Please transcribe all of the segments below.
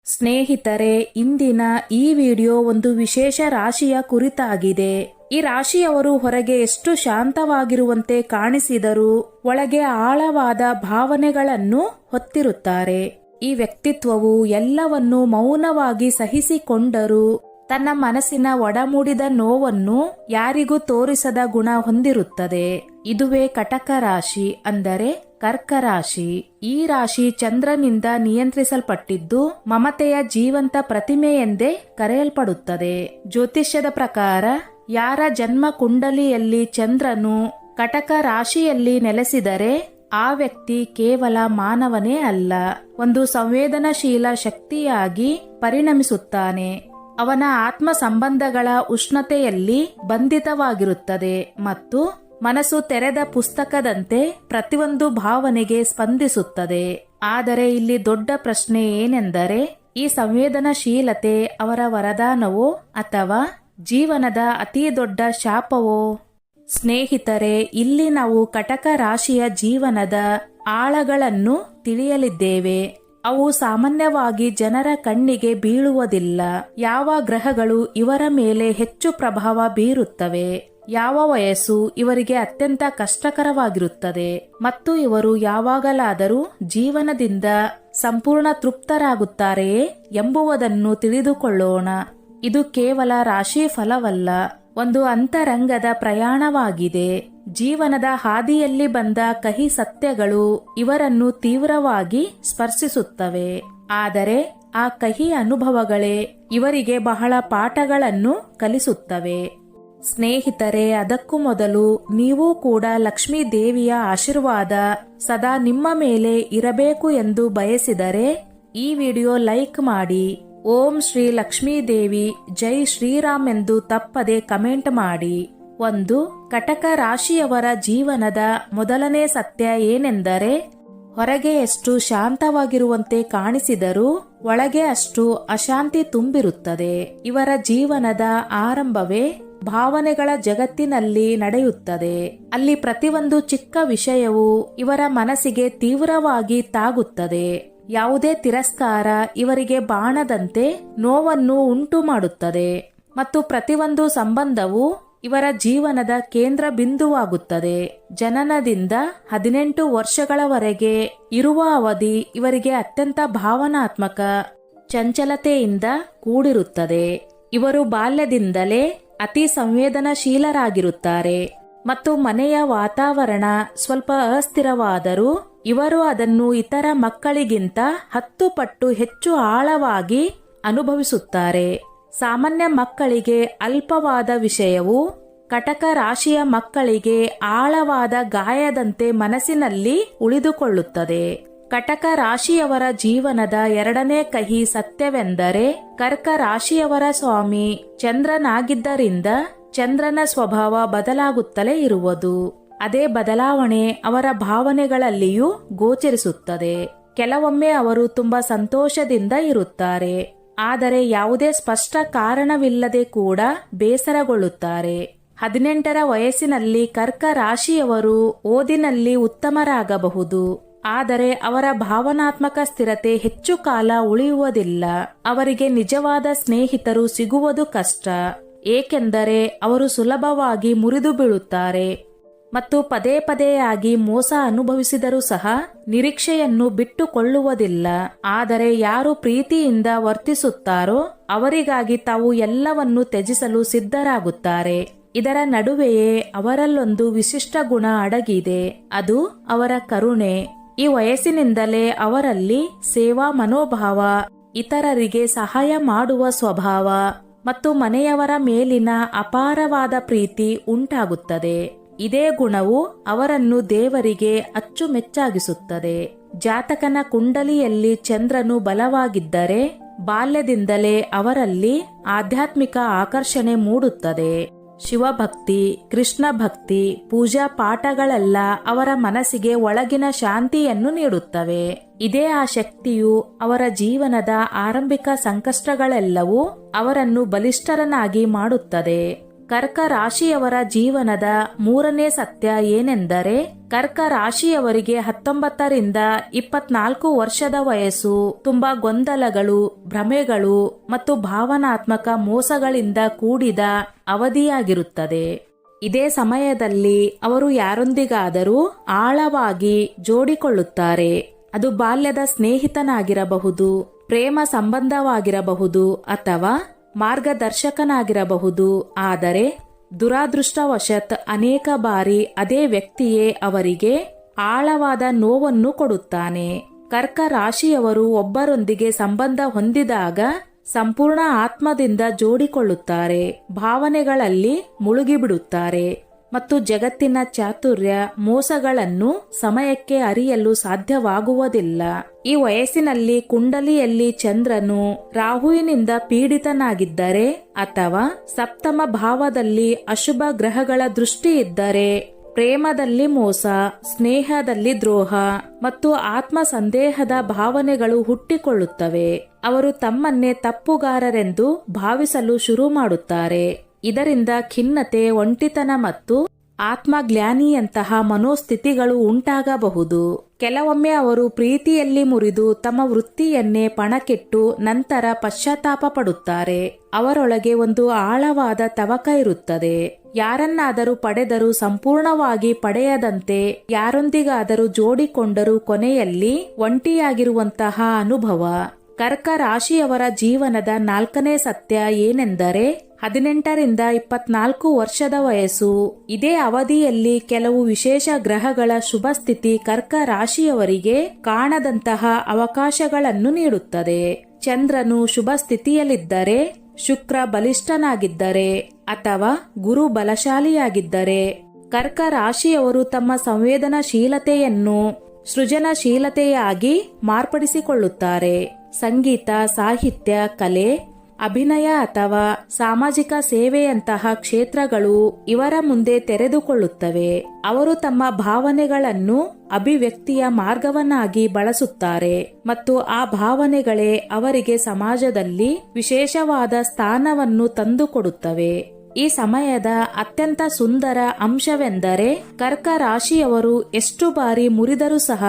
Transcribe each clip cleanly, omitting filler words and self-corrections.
ಸ್ನೇಹಿತರೆ, ಇಂದಿನ ಈ ವಿಡಿಯೋ ಒಂದು ವಿಶೇಷ ರಾಶಿಯ ಕುರಿತಾಗಿದೆ. ಈ ರಾಶಿಯವರು ಹೊರಗೆ ಎಷ್ಟು ಶಾಂತವಾಗಿರುವಂತೆ ಕಾಣಿಸಿದರೂ ಒಳಗೆ ಆಳವಾದ ಭಾವನೆಗಳನ್ನು ಹೊತ್ತಿರುತ್ತಾರೆ. ಈ ವ್ಯಕ್ತಿತ್ವವು ಎಲ್ಲವನ್ನೂ ಮೌನವಾಗಿ ಸಹಿಸಿಕೊಂಡರೂ ತನ್ನ ಮನಸ್ಸಿನ ಒಡಮೂಡಿದ ನೋವನ್ನು ಯಾರಿಗೂ ತೋರಿಸದ ಗುಣ ಹೊಂದಿರುತ್ತದೆ. ಇದುವೇ ಕಟಕ ರಾಶಿ, ಅಂದರೆ ಕರ್ಕ ರಾಶಿ. ಈ ರಾಶಿ ಚಂದ್ರನಿಂದ ನಿಯಂತ್ರಿಸಲ್ಪಟ್ಟಿದ್ದು ಮಮತೆಯ ಜೀವಂತ ಪ್ರತಿಮೆ ಎಂದೇ ಕರೆಯಲ್ಪಡುತ್ತದೆ. ಜ್ಯೋತಿಷ್ಯದ ಪ್ರಕಾರ ಯಾರ ಜನ್ಮ ಕುಂಡಲಿಯಲ್ಲಿ ಚಂದ್ರನು ಕಟಕ ರಾಶಿಯಲ್ಲಿ ನೆಲೆಸಿದರೆ ಆ ವ್ಯಕ್ತಿ ಕೇವಲ ಮಾನವನೇ ಅಲ್ಲ, ಒಂದು ಸಂವೇದನಶೀಲ ಶಕ್ತಿಯಾಗಿ ಪರಿಣಮಿಸುತ್ತಾನೆ. ಅವನ ಆತ್ಮ ಸಂಬಂಧಗಳ ಉಷ್ಣತೆಯಲ್ಲಿ ಬಂಧಿತವಾಗಿರುತ್ತದೆ ಮತ್ತು ಮನಸ್ಸು ತೆರೆದ ಪುಸ್ತಕದಂತೆ ಪ್ರತಿಯೊಂದು ಭಾವನೆಗೆ ಸ್ಪಂದಿಸುತ್ತದೆ. ಆದರೆ ಇಲ್ಲಿ ದೊಡ್ಡ ಪ್ರಶ್ನೆ ಏನೆಂದರೆ, ಈ ಸಂವೇದನಶೀಲತೆ ಅವರ ವರದಾನವೋ ಅಥವಾ ಜೀವನದ ಅತಿ ದೊಡ್ಡ ಶಾಪವೋ? ಸ್ನೇಹಿತರೆ, ಇಲ್ಲಿ ನಾವು ಕಟಕ ರಾಶಿಯ ಜೀವನದ ಆಳಗಳನ್ನು ತಿಳಿಯಲಿದ್ದೇವೆ. ಅವು ಸಾಮಾನ್ಯವಾಗಿ ಜನರ ಕಣ್ಣಿಗೆ ಬೀಳುವುದಿಲ್ಲ. ಯಾವ ಗ್ರಹಗಳು ಇವರ ಮೇಲೆ ಹೆಚ್ಚು ಪ್ರಭಾವ ಬೀರುತ್ತವೆ, ಯಾವ ವಯಸ್ಸು ಇವರಿಗೆ ಅತ್ಯಂತ ಕಷ್ಟಕರವಾಗಿರುತ್ತದೆ ಮತ್ತು ಇವರು ಯಾವಾಗಲಾದರೂ ಜೀವನದಿಂದ ಸಂಪೂರ್ಣ ತೃಪ್ತರಾಗುತ್ತಾರೆಯೇ ಎಂಬುದನ್ನು ತಿಳಿದುಕೊಳ್ಳೋಣ. ಇದು ಕೇವಲ ರಾಶಿ ಫಲವಲ್ಲ, ಒಂದು ಅಂತರಂಗದ ಪ್ರಯಾಣವಾಗಿದೆ. ಜೀವನದ ಹಾದಿಯಲ್ಲಿ ಬಂದ ಕಹಿ ಸತ್ಯಗಳು ಇವರನ್ನು ತೀವ್ರವಾಗಿ ಸ್ಪರ್ಶಿಸುತ್ತವೆ. ಆದರೆ ಆ ಕಹಿ ಅನುಭವಗಳೇ ಇವರಿಗೆ ಬಹಳ ಪಾಠಗಳನ್ನು ಕಲಿಸುತ್ತವೆ. ಸ್ನೇಹಿತರೆ, ಅದಕ್ಕೂ ಮೊದಲು ನೀವು ಕೂಡ ಲಕ್ಷ್ಮೀ ದೇವಿಯ ಆಶೀರ್ವಾದ ಸದಾ ನಿಮ್ಮ ಮೇಲೆ ಇರಬೇಕು ಎಂದು ಬಯಸಿದರೆ ಈ ವಿಡಿಯೋ ಲೈಕ್ ಮಾಡಿ. ಓಂ ಶ್ರೀ ಲಕ್ಷ್ಮೀ ದೇವಿ ಜೈ ಶ್ರೀರಾಮ್ ಎಂದು ತಪ್ಪದೆ ಕಮೆಂಟ್ ಮಾಡಿ. ಒಂದು, ಕಟಕ ರಾಶಿಯವರ ಜೀವನದ ಮೊದಲನೇ ಸತ್ಯ ಏನೆಂದರೆ, ಹೊರಗೆ ಎಷ್ಟು ಶಾಂತವಾಗಿರುವಂತೆ ಕಾಣಿಸಿದರೂ ಒಳಗೆ ಅಷ್ಟು ಅಶಾಂತಿ ತುಂಬಿರುತ್ತದೆ. ಇವರ ಜೀವನದ ಆರಂಭವೇ ಭಾವನೆಗಳ ಜಗತ್ತಿನಲ್ಲಿ ನಡೆಯುತ್ತದೆ. ಅಲ್ಲಿ ಪ್ರತಿಯೊಂದು ಚಿಕ್ಕ ವಿಷಯವೂ ಇವರ ಮನಸ್ಸಿಗೆ ತೀವ್ರವಾಗಿ ತಾಗುತ್ತದೆ. ಯಾವುದೇ ತಿರಸ್ಕಾರ ಇವರಿಗೆ ಬಾಣದಂತೆ ನೋವನ್ನು ಉಂಟು ಮಾಡುತ್ತದೆ ಮತ್ತು ಪ್ರತಿಯೊಂದು ಸಂಬಂಧವೂ ಇವರ ಜೀವನದ ಕೇಂದ್ರ ಬಿಂದುವಾಗುತ್ತದೆ. ಜನನದಿಂದ 18 ವರ್ಷಗಳವರೆಗೆ ಇರುವ ಅವಧಿ ಇವರಿಗೆ ಅತ್ಯಂತ ಭಾವನಾತ್ಮಕ ಚಂಚಲತೆಯಿಂದ ಕೂಡಿರುತ್ತದೆ. ಇವರು ಬಾಲ್ಯದಿಂದಲೇ ಅತಿ ಸಂವೇದನಶೀಲರಾಗಿರುತ್ತಾರೆ ಮತ್ತು ಮನೆಯ ವಾತಾವರಣ ಸ್ವಲ್ಪ ಅಸ್ಥಿರವಾದರೂ ಇವರು ಅದನ್ನು ಇತರ ಮಕ್ಕಳಿಗಿಂತ 10 ಪಟ್ಟು ಹೆಚ್ಚು ಆಳವಾಗಿ ಅನುಭವಿಸುತ್ತಾರೆ. ಸಾಮಾನ್ಯ ಮಕ್ಕಳಿಗೆ ಅಲ್ಪವಾದ ವಿಷಯವು ಕಟಕ ರಾಶಿಯ ಮಕ್ಕಳಿಗೆ ಆಳವಾದ ಗಾಯದಂತೆ ಮನಸ್ಸಿನಲ್ಲಿ ಉಳಿದುಕೊಳ್ಳುತ್ತದೆ. ಕಟಕ ರಾಶಿಯವರ ಜೀವನದ ಎರಡನೇ ಕಹಿ ಸತ್ಯವೆಂದರೆ, ಕರ್ಕ ರಾಶಿಯವರ ಸ್ವಾಮಿ ಚಂದ್ರನಾಗಿದ್ದರಿಂದ ಚಂದ್ರನ ಸ್ವಭಾವ ಬದಲಾಗುತ್ತಲೇ ಇರುವುದು. ಅದೇ ಬದಲಾವಣೆ ಅವರ ಭಾವನೆಗಳಲ್ಲಿಯೂ ಗೋಚರಿಸುತ್ತದೆ. ಕೆಲವೊಮ್ಮೆ ಅವರು ತುಂಬಾ ಸಂತೋಷದಿಂದ ಇರುತ್ತಾರೆ, ಆದರೆ ಯಾವುದೇ ಸ್ಪಷ್ಟ ಕಾರಣವಿಲ್ಲದೆ ಕೂಡ ಬೇಸರಗೊಳ್ಳುತ್ತಾರೆ. 18ರ ವಯಸ್ಸಿನಲ್ಲಿ ಕರ್ಕ ರಾಶಿಯವರು ಓದಿನಲ್ಲಿ ಉತ್ತಮರಾಗಬಹುದು, ಆದರೆ ಅವರ ಭಾವನಾತ್ಮಕ ಸ್ಥಿರತೆ ಹೆಚ್ಚು ಕಾಲ ಉಳಿಯುವುದಿಲ್ಲ. ಅವರಿಗೆ ನಿಜವಾದ ಸ್ನೇಹಿತರು ಸಿಗುವುದು ಕಷ್ಟ, ಏಕೆಂದರೆ ಅವರು ಸುಲಭವಾಗಿ ಮುರಿದು ಬೀಳುತ್ತಾರೆ ಮತ್ತು ಪದೇ ಪದೇಯಾಗಿ ಮೋಸ ಅನುಭವಿಸಿದರೂ ಸಹ ನಿರೀಕ್ಷೆಯನ್ನು ಬಿಟ್ಟುಕೊಳ್ಳುವುದಿಲ್ಲ. ಆದರೆ ಯಾರು ಪ್ರೀತಿಯಿಂದ ವರ್ತಿಸುತ್ತಾರೋ ಅವರಿಗಾಗಿ ತಾವು ಎಲ್ಲವನ್ನೂ ತ್ಯಜಿಸಲು ಸಿದ್ಧರಾಗುತ್ತಾರೆ. ಇದರ ನಡುವೆಯೇ ಅವರಲ್ಲೊಂದು ವಿಶಿಷ್ಟ ಗುಣ ಅಡಗಿದೆ, ಅದು ಅವರ ಕರುಣೆ. ಈ ವಯಸ್ಸಿನಿಂದಲೇ ಅವರಲ್ಲಿ ಸೇವಾ ಮನೋಭಾವ, ಇತರರಿಗೆ ಸಹಾಯ ಮಾಡುವ ಸ್ವಭಾವ ಮತ್ತು ಮನೆಯವರ ಮೇಲಿನ ಅಪಾರವಾದ ಪ್ರೀತಿ ಉಂಟಾಗುತ್ತದೆ. ಇದೇ ಗುಣವು ಅವರನ್ನು ದೇವರಿಗೆ ಅಚ್ಚುಮೆಚ್ಚಾಗಿಸುತ್ತದೆ. ಜಾತಕನ ಕುಂಡಲಿಯಲ್ಲಿ ಚಂದ್ರನು ಬಲವಾಗಿದ್ದರೆ ಬಾಲ್ಯದಿಂದಲೇ ಅವರಲ್ಲಿ ಆಧ್ಯಾತ್ಮಿಕ ಆಕರ್ಷಣೆ ಮೂಡುತ್ತದೆ. ಶಿವಭಕ್ತಿ, ಕೃಷ್ಣ ಭಕ್ತಿ, ಪೂಜಾ ಪಾಠಗಳೆಲ್ಲ ಅವರ ಮನಸ್ಸಿಗೆ ಒಳಗಿನ ಶಾಂತಿಯನ್ನು ನೀಡುತ್ತವೆ. ಇದೇ ಆ ಶಕ್ತಿಯು ಅವರ ಜೀವನದ ಆರಂಭಿಕ ಸಂಕಷ್ಟಗಳೆಲ್ಲವೂ ಅವರನ್ನು ಬಲಿಷ್ಠರನ್ನಾಗಿ ಮಾಡುತ್ತದೆ. ಕರ್ಕ ರಾಶಿಯವರ ಜೀವನದ ಮೂರನೇ ಸತ್ಯ ಏನೆಂದರೆ, ಕರ್ಕ ರಾಶಿಯವರಿಗೆ 19ರಿಂದ 24 ವರ್ಷದ ವಯಸ್ಸು ತುಂಬಾ ಗೊಂದಲಗಳು, ಭ್ರಮೆಗಳು ಮತ್ತು ಭಾವನಾತ್ಮಕ ಮೋಸಗಳಿಂದ ಕೂಡಿದ ಅವಧಿಯಾಗಿರುತ್ತದೆ. ಇದೇ ಸಮಯದಲ್ಲಿ ಅವರು ಯಾರೊಂದಿಗಾದರೂ ಆಳವಾಗಿ ಜೋಡಿಕೊಳ್ಳುತ್ತಾರೆ. ಅದು ಬಾಲ್ಯದ ಸ್ನೇಹಿತನಾಗಿರಬಹುದು, ಪ್ರೇಮ ಸಂಬಂಧವಾಗಿರಬಹುದು ಅಥವಾ ಮಾರ್ಗದರ್ಶಕನಾಗಿರಬಹುದು. ಆದರೆ ದುರಾದೃಷ್ಟವಶತ್ ಅನೇಕ ಬಾರಿ ಅದೇ ವ್ಯಕ್ತಿಯೇ ಅವರಿಗೆ ಆಳವಾದ ನೋವನ್ನು ಕೊಡುತ್ತಾನೆ. ಕರ್ಕ ರಾಶಿಯವರು ಒಬ್ಬರೊಂದಿಗೆ ಸಂಬಂಧ ಹೊಂದಿದಾಗ ಸಂಪೂರ್ಣ ಆತ್ಮದಿಂದ ಜೋಡಿಕೊಳ್ಳುತ್ತಾರೆ, ಭಾವನೆಗಳಲ್ಲಿ ಮುಳುಗಿಬಿಡುತ್ತಾರೆ ಮತ್ತು ಜಗತ್ತಿನ ಚಾತುರ್ಯ, ಮೋಸಗಳನ್ನು ಸಮಯಕ್ಕೆ ಅರಿಯಲು ಸಾಧ್ಯವಾಗುವುದಿಲ್ಲ. ಈ ವಯಸ್ಸಿನಲ್ಲಿ ಕುಂಡಲಿಯಲ್ಲಿ ಚಂದ್ರನು ರಾಹುವಿನಿಂದ ಪೀಡಿತನಾಗಿದ್ದರೆ ಅಥವಾ ಸಪ್ತಮ ಭಾವದಲ್ಲಿ ಅಶುಭ ಗ್ರಹಗಳ ದೃಷ್ಟಿ ಇದ್ದರೆ ಪ್ರೇಮದಲ್ಲಿ ಮೋಸ, ಸ್ನೇಹದಲ್ಲಿ ದ್ರೋಹ ಮತ್ತು ಆತ್ಮ ಸಂದೇಹದ ಭಾವನೆಗಳು ಹುಟ್ಟಿಕೊಳ್ಳುತ್ತವೆ. ಅವರು ತಮ್ಮನ್ನೇ ತಪ್ಪುಗಾರರೆಂದು ಭಾವಿಸಲು ಶುರು ಮಾಡುತ್ತಾರೆ. ಇದರಿಂದ ಖಿನ್ನತೆ, ಒಂಟಿತನ ಮತ್ತು ಆತ್ಮಗ್ಲಾನಿಯಂತಹ ಮನೋಸ್ಥಿತಿಗಳು ಉಂಟಾಗಬಹುದು. ಕೆಲವೊಮ್ಮೆ ಅವರು ಪ್ರೀತಿಯಲ್ಲಿ ಮುರಿದು ತಮ್ಮ ವೃತ್ತಿಯನ್ನೇ ಪಣಕ್ಕಿಟ್ಟು ನಂತರ ಪಶ್ಚಾತ್ತಾಪ ಪಡುತ್ತಾರೆ. ಅವರೊಳಗೆ ಒಂದು ಆಳವಾದ ತವಕ ಇರುತ್ತದೆ. ಯಾರನ್ನಾದರೂ ಪಡೆದರೂ ಸಂಪೂರ್ಣವಾಗಿ ಪಡೆಯದಂತೆ, ಯಾರೊಂದಿಗಾದರೂ ಜೋಡಿಕೊಂಡರೂ ಕೊನೆಯಲ್ಲಿ ಒಂಟಿಯಾಗಿರುವಂತಹ ಅನುಭವ. ಕರ್ಕ ರಾಶಿಯವರ ಜೀವನದ ನಾಲ್ಕನೇ ಸತ್ಯ ಏನೆಂದರೆ, 18ರಿಂದ 24 ವರ್ಷದ ವಯಸ್ಸು. ಇದೇ ಅವಧಿಯಲ್ಲಿ ಕೆಲವು ವಿಶೇಷ ಗ್ರಹಗಳ ಶುಭ ಸ್ಥಿತಿ ಕರ್ಕ ರಾಶಿಯವರಿಗೆ ಕಾಣದಂತಹ ಅವಕಾಶಗಳನ್ನು ನೀಡುತ್ತದೆ. ಚಂದ್ರನು ಶುಭ ಸ್ಥಿತಿಯಲ್ಲಿದ್ದರೆ, ಶುಕ್ರ ಬಲಿಷ್ಠನಾಗಿದ್ದರೆ ಅಥವಾ ಗುರು ಬಲಶಾಲಿಯಾಗಿದ್ದರೆ ಕರ್ಕ ರಾಶಿಯವರು ತಮ್ಮ ಸಂವೇದನಶೀಲತೆಯನ್ನು ಸೃಜನಶೀಲತೆಯಾಗಿ ಮಾರ್ಪಡಿಸಿಕೊಳ್ಳುತ್ತಾರೆ. ಸಂಗೀತ, ಸಾಹಿತ್ಯ, ಕಲೆ, ಅಭಿನಯ ಅಥವಾ ಸಾಮಾಜಿಕ ಸೇವೆಯಂತಹ ಕ್ಷೇತ್ರಗಳು ಇವರ ಮುಂದೆ ತೆರೆದುಕೊಳ್ಳುತ್ತವೆ. ಅವರು ತಮ್ಮ ಭಾವನೆಗಳನ್ನು ಅಭಿವ್ಯಕ್ತಿಯ ಮಾರ್ಗವನ್ನಾಗಿ ಬಳಸುತ್ತಾರೆ ಮತ್ತು ಆ ಭಾವನೆಗಳೇ ಅವರಿಗೆ ಸಮಾಜದಲ್ಲಿ ವಿಶೇಷವಾದ ಸ್ಥಾನವನ್ನು ತಂದುಕೊಡುತ್ತವೆ. ಈ ಸಮಯದ ಅತ್ಯಂತ ಸುಂದರ ಅಂಶವೆಂದರೆ, ಕರ್ಕ ರಾಶಿಯವರು ಎಷ್ಟು ಬಾರಿ ಮುರಿದರೂ ಸಹ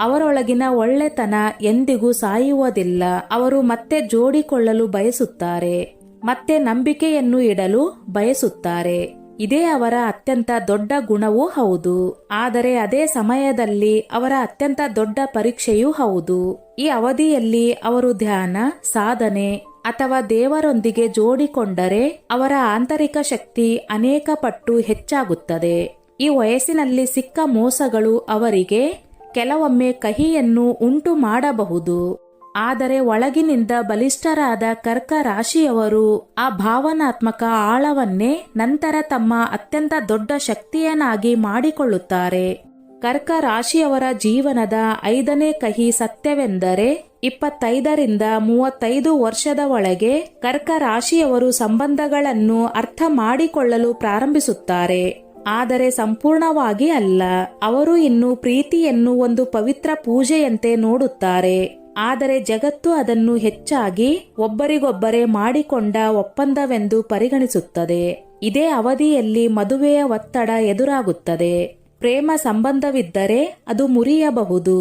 ಅವರೊಳಗಿನ ಒಳ್ಳೆತನ ಎಂದಿಗೂ ಸಾಯುವುದಿಲ್ಲ. ಅವರು ಮತ್ತೆ ಜೋಡಿಕೊಳ್ಳಲು ಬಯಸುತ್ತಾರೆ, ಮತ್ತೆ ನಂಬಿಕೆಯನ್ನು ಇಡಲು ಬಯಸುತ್ತಾರೆ. ಇದೇ ಅವರ ಅತ್ಯಂತ ದೊಡ್ಡ ಗುಣವೂ ಹೌದು. ಆದರೆ ಅದೇ ಸಮಯದಲ್ಲಿ ಅವರ ಅತ್ಯಂತ ದೊಡ್ಡ ಪರೀಕ್ಷೆಯೂ ಹೌದು. ಈ ಅವಧಿಯಲ್ಲಿ ಅವರು ಧ್ಯಾನ, ಸಾಧನೆ ಅಥವಾ ದೇವರೊಂದಿಗೆ ಜೋಡಿಕೊಂಡರೆ ಅವರ ಆಂತರಿಕ ಶಕ್ತಿ ಅನೇಕ ಪಟ್ಟು ಹೆಚ್ಚಾಗುತ್ತದೆ. ಈ ವಯಸ್ಸಿನಲ್ಲಿ ಸಿಕ್ಕ ಮೋಸಗಳು ಅವರಿಗೆ ಕೆಲವೊಮ್ಮೆ ಕಹಿಯನ್ನು ಉಂಟು ಮಾಡಬಹುದು. ಆದರೆ ಒಳಗಿನಿಂದ ಬಲಿಷ್ಠರಾದ ಕರ್ಕ ರಾಶಿಯವರು ಆ ಭಾವನಾತ್ಮಕ ಆಳವನ್ನೇ ನಂತರ ತಮ್ಮ ಅತ್ಯಂತ ದೊಡ್ಡ ಶಕ್ತಿಯನ್ನಾಗಿ ಮಾಡಿಕೊಳ್ಳುತ್ತಾರೆ. ಕರ್ಕ ರಾಶಿಯವರ ಜೀವನದ 5ನೇ ಕಹಿ ಸತ್ಯವೆಂದರೆ, 25ರಿಂದ 35 ವರ್ಷದ ಒಳಗೆ ಕರ್ಕ ರಾಶಿಯವರು ಸಂಬಂಧಗಳನ್ನು ಅರ್ಥ ಮಾಡಿಕೊಳ್ಳಲು ಪ್ರಾರಂಭಿಸುತ್ತಾರೆ. ಆದರೆ ಸಂಪೂರ್ಣವಾಗಿ ಅಲ್ಲ. ಅವರು ಇನ್ನು ಪ್ರೀತಿಯನ್ನು ಒಂದು ಪವಿತ್ರ ಪೂಜೆಯಂತೆ ನೋಡುತ್ತಾರೆ. ಆದರೆ ಜಗತ್ತು ಅದನ್ನು ಹೆಚ್ಚಾಗಿ ಒಬ್ಬರಿಗೊಬ್ಬರೇ ಮಾಡಿಕೊಂಡ ಒಪ್ಪಂದವೆಂದು ಪರಿಗಣಿಸುತ್ತದೆ. ಇದೇ ಅವಧಿಯಲ್ಲಿ ಮದುವೆಯ ಒತ್ತಡ ಎದುರಾಗುತ್ತದೆ. ಪ್ರೇಮ ಸಂಬಂಧವಿದ್ದರೆ ಅದು ಮುರಿಯಬಹುದು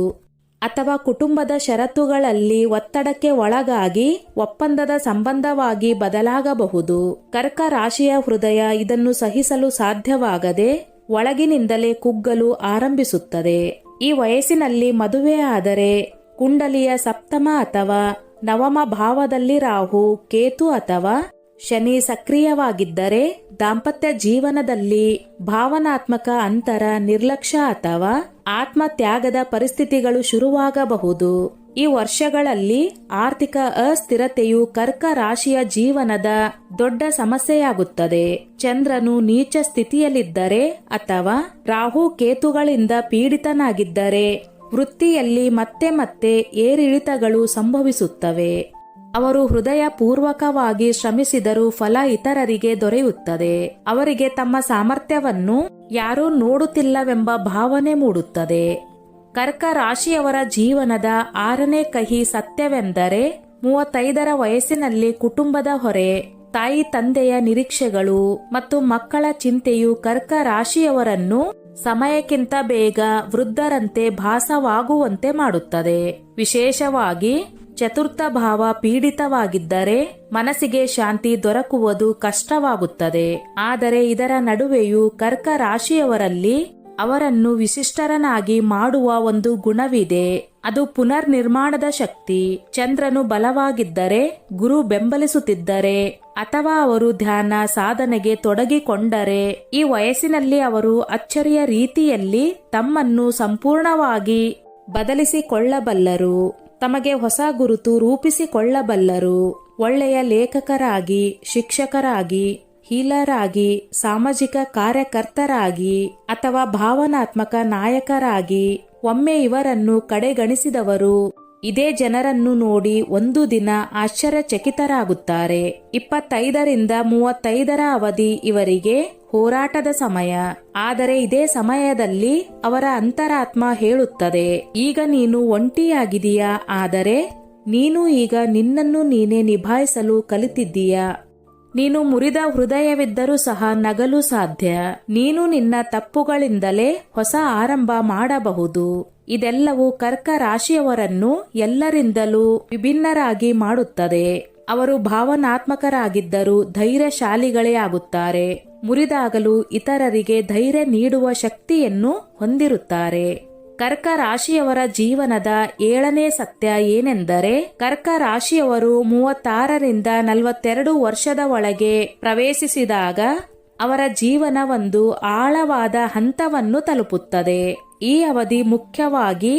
ಅಥವಾ ಕುಟುಂಬದ ಷರತ್ತುಗಳಲ್ಲಿ ಒತ್ತಡಕ್ಕೆ ಒಳಗಾಗಿ ಒಪ್ಪಂದದ ಸಂಬಂಧವಾಗಿ ಬದಲಾಗಬಹುದು. ಕರ್ಕ ರಾಶಿಯ ಹೃದಯ ಇದನ್ನು ಸಹಿಸಲು ಸಾಧ್ಯವಾಗದೆ ಒಳಗಿನಿಂದಲೇ ಕುಗ್ಗಲು ಆರಂಭಿಸುತ್ತದೆ. ಈ ವಯಸ್ಸಿನಲ್ಲಿ ಮದುವೆಯಾದರೆ ಕುಂಡಲಿಯ ಸಪ್ತಮ ಅಥವಾ ನವಮ ಭಾವದಲ್ಲಿ ರಾಹು, ಕೇತು ಅಥವಾ ಶನಿ ಸಕ್ರಿಯವಾಗಿದ್ದರೆ ದಾಂಪತ್ಯ ಜೀವನದಲ್ಲಿ ಭಾವನಾತ್ಮಕ ಅಂತರ, ನಿರ್ಲಕ್ಷ್ಯ ಅಥವಾ ಆತ್ಮತ್ಯಾಗದ ಪರಿಸ್ಥಿತಿಗಳು ಶುರುವಾಗಬಹುದು. ಈ ವರ್ಷಗಳಲ್ಲಿ ಆರ್ಥಿಕ ಅಸ್ಥಿರತೆಯು ಕರ್ಕ ರಾಶಿಯ ಜೀವನದ ದೊಡ್ಡ ಸಮಸ್ಯೆಯಾಗುತ್ತದೆ. ಚಂದ್ರನು ನೀಚ ಸ್ಥಿತಿಯಲ್ಲಿದ್ದರೆ ಅಥವಾ ರಾಹು ಕೇತುಗಳಿಂದ ಪೀಡಿತನಾಗಿದ್ದರೆ ವೃತ್ತಿಯಲ್ಲಿ ಮತ್ತೆ ಮತ್ತೆ ಏರಿಳಿತಗಳು ಸಂಭವಿಸುತ್ತವೆ. ಅವರು ಹೃದಯ ಪೂರ್ವಕವಾಗಿ ಶ್ರಮಿಸಿದರೂ ಫಲ ಇತರರಿಗೆ ದೊರೆಯುತ್ತದೆ. ಅವರಿಗೆ ತಮ್ಮ ಸಾಮರ್ಥ್ಯವನ್ನು ಯಾರೂ ನೋಡುತ್ತಿಲ್ಲವೆಂಬ ಭಾವನೆ ಮೂಡುತ್ತದೆ. ಕರ್ಕ ರಾಶಿಯವರ ಜೀವನದ 6ನೇ ಕಹಿ ಸತ್ಯವೆಂದರೆ, 35ರ ವಯಸ್ಸಿನಲ್ಲಿ ಕುಟುಂಬದ ಹೊರೆ, ತಾಯಿ ತಂದೆಯ ನಿರೀಕ್ಷೆಗಳು ಮತ್ತು ಮಕ್ಕಳ ಚಿಂತೆಯು ಕರ್ಕ ರಾಶಿಯವರನ್ನು ಸಮಯಕ್ಕಿಂತ ಬೇಗ ವೃದ್ಧರಂತೆ ಭಾಸವಾಗುವಂತೆ ಮಾಡುತ್ತದೆ. ವಿಶೇಷವಾಗಿ ಚತುರ್ಥ ಭಾವ ಪೀಡಿತವಾಗಿದ್ದರೆ ಮನಸ್ಸಿಗೆ ಶಾಂತಿ ದೊರಕುವುದು ಕಷ್ಟವಾಗುತ್ತದೆ. ಆದರೆ ಇದರ ನಡುವೆಯೂ ಕರ್ಕ ರಾಶಿಯವರಲ್ಲಿ ಅವರನ್ನು ವಿಶಿಷ್ಟರನ್ನಾಗಿ ಮಾಡುವ ಒಂದು ಗುಣವಿದೆ. ಅದು ಪುನರ್ನಿರ್ಮಾಣದ ಶಕ್ತಿ. ಚಂದ್ರನು ಬಲವಾಗಿದ್ದರೆ, ಗುರು ಬೆಂಬಲಿಸುತ್ತಿದ್ದರೆ ಅಥವಾ ಅವರು ಧ್ಯಾನ ಸಾಧನೆಗೆ ತೊಡಗಿಕೊಂಡರೆ ಈ ವಯಸ್ಸಿನಲ್ಲಿ ಅವರು ಅಚ್ಚರಿಯ ರೀತಿಯಲ್ಲಿ ತಮ್ಮನ್ನು ಸಂಪೂರ್ಣವಾಗಿ ಬದಲಿಸಿಕೊಳ್ಳಬಲ್ಲರು. ತಮಗೆ ಹೊಸ ಗುರುತು ರೂಪಿಸಿಕೊಳ್ಳಬಲ್ಲರು. ಒಳ್ಳೆಯ ಲೇಖಕರಾಗಿ, ಶಿಕ್ಷಕರಾಗಿ, ಹೀಲರ್ ಆಗಿ, ಸಾಮಾಜಿಕ ಕಾರ್ಯಕರ್ತರಾಗಿ ಅಥವಾ ಭಾವನಾತ್ಮಕ ನಾಯಕರಾಗಿ ಒಮ್ಮೆ ಇವರನ್ನು ಕಡೆಗಣಿಸಿದವರು ಇದೇ ಜನರನ್ನು ನೋಡಿ ಒಂದು ದಿನ ಆಶ್ಚರ್ಯಚಕಿತರಾಗುತ್ತಾರೆ. 25ರಿಂದ 35ರ ಅವಧಿ ಇವರಿಗೆ ಹೋರಾಟದ ಸಮಯ. ಆದರೆ ಇದೇ ಸಮಯದಲ್ಲಿ ಅವರ ಅಂತರಾತ್ಮ ಹೇಳುತ್ತದೆ, ಈಗ ನೀನು ಒಂಟಿಯಾಗಿದೀಯಾ, ಆದರೆ ನೀನು ಈಗ ನಿನ್ನನ್ನು ನೀನೇ ನಿಭಾಯಿಸಲು ಕಲಿತಿದ್ದೀಯಾ. ನೀನು ಮುರಿದ ಹೃದಯವಿದ್ದರೂ ಸಹ ನಗಲು ಸಾಧ್ಯ. ನೀನು ನಿನ್ನ ತಪ್ಪುಗಳಿಂದಲೇ ಹೊಸ ಆರಂಭ ಮಾಡಬಹುದು. ಇದೆಲ್ಲವೂ ಕರ್ಕ ರಾಶಿಯವರನ್ನು ಎಲ್ಲರಿಂದಲೂ ವಿಭಿನ್ನರಾಗಿ ಮಾಡುತ್ತದೆ. ಅವರು ಭಾವನಾತ್ಮಕರಾಗಿದ್ದರೂ ಧೈರ್ಯಶಾಲಿಗಳೇ ಆಗುತ್ತಾರೆ. ಮುರಿದಾಗಲೂ ಇತರರಿಗೆ ಧೈರ್ಯ ನೀಡುವ ಶಕ್ತಿಯನ್ನು ಹೊಂದಿರುತ್ತಾರೆ. ಕರ್ಕ ರಾಶಿಯವರ ಜೀವನದ 7ನೇ ಸತ್ಯ ಏನೆಂದರೆ, ಕರ್ಕ ರಾಶಿಯವರು 36ರಿಂದ 42 ವರ್ಷದ ಒಳಗೆ ಪ್ರವೇಶಿಸಿದಾಗ ಅವರ ಜೀವನ ಒಂದು ಆಳವಾದ ಹಂತವನ್ನು ತಲುಪುತ್ತದೆ. ಈ ಅವಧಿ ಮುಖ್ಯವಾಗಿ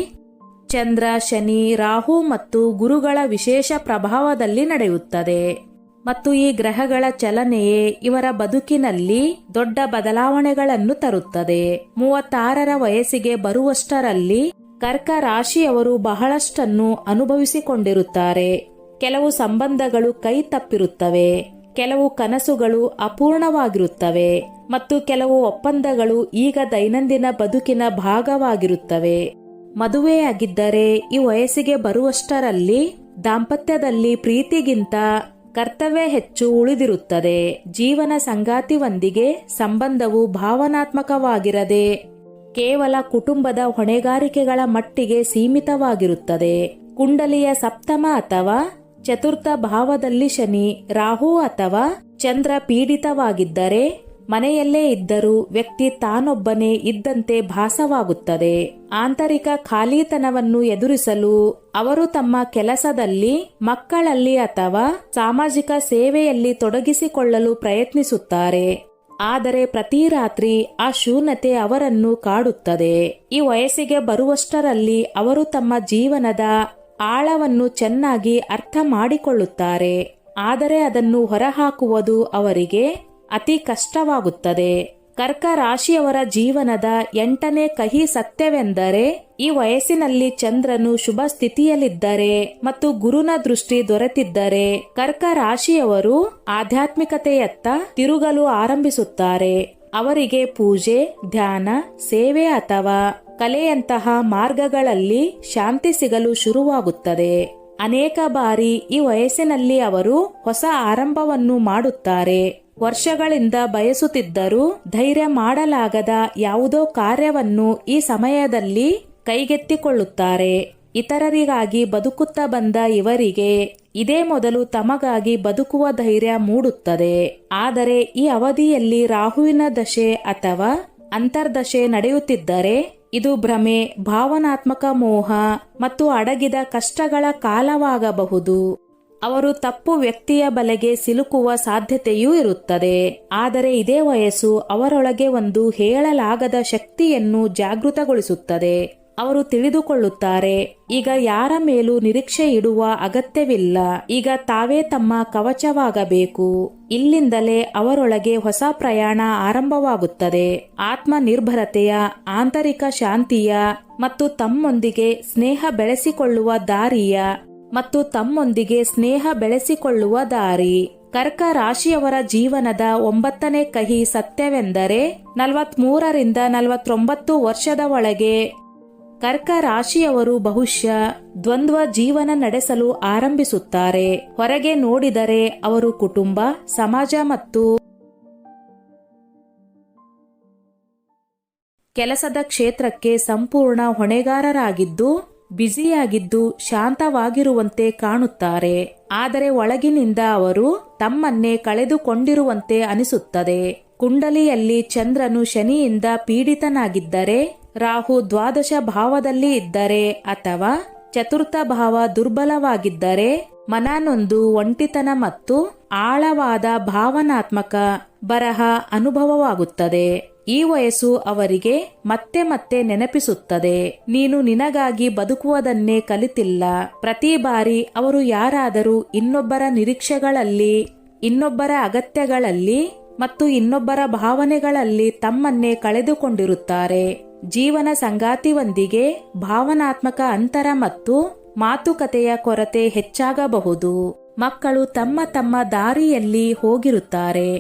ಚಂದ್ರ, ಶನಿ, ರಾಹು ಮತ್ತು ಗುರುಗಳ ವಿಶೇಷ ಪ್ರಭಾವದಲ್ಲಿ ನಡೆಯುತ್ತದೆ. ಮತ್ತು ಈ ಗ್ರಹಗಳ ಚಲನೆಯೇ ಇವರ ಬದುಕಿನಲ್ಲಿ ದೊಡ್ಡ ಬದಲಾವಣೆಗಳನ್ನು ತರುತ್ತದೆ. 36ರ ವಯಸ್ಸಿಗೆ ಬರುವಷ್ಟರಲ್ಲಿ ಕರ್ಕ ರಾಶಿಯವರು ಬಹಳಷ್ಟನ್ನು ಅನುಭವಿಸಿಕೊಂಡಿರುತ್ತಾರೆ. ಕೆಲವು ಸಂಬಂಧಗಳು ಕೈ ತಪ್ಪಿರುತ್ತವೆ, ಕೆಲವು ಕನಸುಗಳು ಅಪೂರ್ಣವಾಗಿರುತ್ತವೆ ಮತ್ತು ಕೆಲವು ಒಪ್ಪಂದಗಳು ಈಗ ದೈನಂದಿನ ಬದುಕಿನ ಭಾಗವಾಗಿರುತ್ತವೆ. ಮದುವೆಯಾಗಿದ್ದರೆ ಈ ವಯಸ್ಸಿಗೆ ಬರುವಷ್ಟರಲ್ಲಿ ದಾಂಪತ್ಯದಲ್ಲಿ ಪ್ರೀತಿಗಿಂತ ಕರ್ತವ್ಯ ಹೆಚ್ಚು ಉಳಿದಿರುತ್ತದೆ. ಜೀವನ ಸಂಗಾತಿಯೊಂದಿಗೆ ಸಂಬಂಧವು ಭಾವನಾತ್ಮಕವಾಗಿರದೆ ಕೇವಲ ಕುಟುಂಬದ ಹೊಣೆಗಾರಿಕೆಗಳ ಮಟ್ಟಿಗೆ ಸೀಮಿತವಾಗಿರುತ್ತದೆ. ಕುಂಡಲಿಯ ಸಪ್ತಮ ಅಥವಾ ಚತುರ್ಥ ಭಾವದಲ್ಲಿ ಶನಿ, ರಾಹು ಅಥವಾ ಚಂದ್ರ ಪೀಡಿತವಾಗಿದ್ದರೆ ಮನೆಯಲ್ಲೇ ಇದ್ದರೂ ವ್ಯಕ್ತಿ ತಾನೊಬ್ಬನೇ ಇದ್ದಂತೆ ಭಾಸವಾಗುತ್ತದೆ. ಆಂತರಿಕ ಖಾಲಿತನವನ್ನು ಎದುರಿಸಲು ಅವರು ತಮ್ಮ ಕೆಲಸದಲ್ಲಿ, ಮಕ್ಕಳಲ್ಲಿ ಅಥವಾ ಸಾಮಾಜಿಕ ಸೇವೆಯಲ್ಲಿ ತೊಡಗಿಸಿಕೊಳ್ಳಲು ಪ್ರಯತ್ನಿಸುತ್ತಾರೆ. ಆದರೆ ಪ್ರತಿ ರಾತ್ರಿ ಆ ಶೂನ್ಯತೆ ಅವರನ್ನು ಕಾಡುತ್ತದೆ. ಈ ವಯಸ್ಸಿಗೆ ಬರುವಷ್ಟರಲ್ಲಿ ಅವರು ತಮ್ಮ ಜೀವನದ ಆಳವನ್ನು ಚೆನ್ನಾಗಿ ಅರ್ಥ ಮಾಡಿಕೊಳ್ಳುತ್ತಾರೆ. ಆದರೆ ಅದನ್ನು ಹೊರಹಾಕುವುದು ಅವರಿಗೆ ಅತಿ ಕಷ್ಟವಾಗುತ್ತದೆ. ಕರ್ಕ ರಾಶಿಯವರ ಜೀವನದ 8ನೇ ಕಹಿ ಸತ್ಯವೆಂದರೆ, ಈ ವಯಸ್ಸಿನಲ್ಲಿ ಚಂದ್ರನು ಶುಭ ಸ್ಥಿತಿಯಲ್ಲಿದ್ದರೆ ಮತ್ತು ಗುರುನ ದೃಷ್ಟಿ ದೊರೆತಿದ್ದರೆ ಕರ್ಕ ರಾಶಿಯವರು ಆಧ್ಯಾತ್ಮಿಕತೆಯತ್ತ ತಿರುಗಲು ಆರಂಭಿಸುತ್ತಾರೆ. ಅವರಿಗೆ ಪೂಜೆ, ಧ್ಯಾನ, ಸೇವೆ ಅಥವಾ ಕಲೆಯಂತಹ ಮಾರ್ಗಗಳಲ್ಲಿ ಶಾಂತಿ ಸಿಗಲು ಶುರುವಾಗುತ್ತದೆ. ಅನೇಕ ಬಾರಿ ಈ ವಯಸ್ಸಿನಲ್ಲಿ ಅವರು ಹೊಸ ಆರಂಭವನ್ನು ಮಾಡುತ್ತಾರೆ. ವರ್ಷಗಳಿಂದ ಬಯಸುತ್ತಿದ್ದರೂ ಧೈರ್ಯ ಮಾಡಲಾಗದ ಯಾವುದೋ ಕಾರ್ಯವನ್ನು ಈ ಸಮಯದಲ್ಲಿ ಕೈಗೆತ್ತಿಕೊಳ್ಳುತ್ತಾರೆ. ಇತರರಿಗಾಗಿ ಬದುಕುತ್ತಾ ಬಂದ ಇವರಿಗೆ ಇದೇ ಮೊದಲು ತಮಗಾಗಿ ಬದುಕುವ ಧೈರ್ಯ ಮೂಡುತ್ತದೆ. ಆದರೆ ಈ ಅವಧಿಯಲ್ಲಿ ರಾಹುವಿನ ದಶೆ ಅಥವಾ ಅಂತರ್ದಶೆ ನಡೆಯುತ್ತಿದ್ದರೆ ಇದು ಭ್ರಮೆ, ಭಾವನಾತ್ಮಕ ಮೋಹ ಮತ್ತು ಅಡಗಿದ ಕಷ್ಟಗಳ ಕಾಲವಾಗಬಹುದು. ಅವರು ತಪ್ಪು ವ್ಯಕ್ತಿಯ ಬಲೆಗೆ ಸಿಲುಕುವ ಸಾಧ್ಯತೆಯೂ ಇರುತ್ತದೆ. ಆದರೆ ಇದೇ ವಯಸ್ಸು ಅವರೊಳಗೆ ಒಂದು ಹೇಳಲಾಗದ ಶಕ್ತಿಯನ್ನು ಜಾಗೃತಗೊಳಿಸುತ್ತದೆ. ಅವರು ತಿಳಿದುಕೊಳ್ಳುತ್ತಾರೆ, ಈಗ ಯಾರ ಮೇಲೂ ನಿರೀಕ್ಷೆ ಇಡುವ ಅಗತ್ಯವಿಲ್ಲ. ಈಗ ತಾವೇ ತಮ್ಮ ಕವಚವಾಗಬೇಕು. ಇಲ್ಲಿಂದಲೇ ಅವರೊಳಗೆ ಹೊಸ ಪ್ರಯಾಣ ಆರಂಭವಾಗುತ್ತದೆ. ಆತ್ಮನಿರ್ಭರತೆಯ, ಆಂತರಿಕ ಶಾಂತಿಯ ಮತ್ತು ತಮ್ಮೊಂದಿಗೆ ಸ್ನೇಹ ಬೆಳೆಸಿಕೊಳ್ಳುವ ದಾರಿ. ಕರ್ಕ ರಾಶಿಯವರ ಜೀವನದ 9ನೇ ಕಹಿ ಸತ್ಯವೆಂದರೆ, 43ರಿಂದ 49 ವರ್ಷದ ಒಳಗೆ ಕರ್ಕ ರಾಶಿಯವರು ಬಹುಶಃ ದ್ವಂದ್ವ ಜೀವನ ನಡೆಸಲು ಆರಂಭಿಸುತ್ತಾರೆ. ಹೊರಗೆ ನೋಡಿದರೆ ಅವರು ಕುಟುಂಬ, ಸಮಾಜ ಮತ್ತು ಕೆಲಸದ ಕ್ಷೇತ್ರಕ್ಕೆ ಸಂಪೂರ್ಣ ಹೊಣೆಗಾರರಾಗಿದ್ದು ಬ್ಯುಸಿಯಾಗಿದ್ದು ಶಾಂತವಾಗಿರುವಂತೆ ಕಾಣುತ್ತಾರೆ. ಆದರೆ ಒಳಗಿನಿಂದ ಅವರು ತಮ್ಮನ್ನೇ ಕಳೆದುಕೊಂಡಿರುವಂತೆ ಅನಿಸುತ್ತದೆ. ಕುಂಡಲಿಯಲ್ಲಿ ಚಂದ್ರನು ಶನಿಯಿಂದ ಪೀಡಿತನಾಗಿದ್ದರೆ, ರಾಹು ದ್ವಾದಶ ಭಾವದಲ್ಲಿ ಇದ್ದರೆ ಅಥವಾ ಚತುರ್ಥ ಭಾವ ದುರ್ಬಲವಾಗಿದ್ದರೆ ಮನನೊಂದು ಒಂಟಿತನ ಮತ್ತು ಆಳವಾದ ಭಾವನಾತ್ಮಕ ಬರಹ ಅನುಭವವಾಗುತ್ತದೆ. ಈ ವಯಸ್ಸು ಅವರಿಗೆ ಮತ್ತೆ ಮತ್ತೆ ನೆನಪಿಸುತ್ತದೆ, ನೀನು ನಿನಗಾಗಿ ಬದುಕುವುದನ್ನೇ ಕಲಿತಿಲ್ಲ. ಪ್ರತಿ ಬಾರಿ ಅವರು ಯಾರಾದರೂ ಇನ್ನೊಬ್ಬರ ನಿರೀಕ್ಷೆಗಳಲ್ಲಿ, ಇನ್ನೊಬ್ಬರ ಅಗತ್ಯಗಳಲ್ಲಿ ಮತ್ತು ಇನ್ನೊಬ್ಬರ ಭಾವನೆಗಳಲ್ಲಿ ತಮ್ಮನ್ನೇ ಕಳೆದುಕೊಂಡಿರುತ್ತಾರೆ. ಜೀವನ ಸಂಗಾತಿಯೊಂದಿಗೆ ಭಾವನಾತ್ಮಕ ಅಂತರ ಮತ್ತು ಮಾತುಕತೆಯ ಕೊರತೆ ಹೆಚ್ಚಾಗಬಹುದು. ಮಕ್ಕಳು ತಮ್ಮ ತಮ್ಮ ದಾರಿಯಲ್ಲಿ ಹೋಗಿರುತ್ತಾರೆ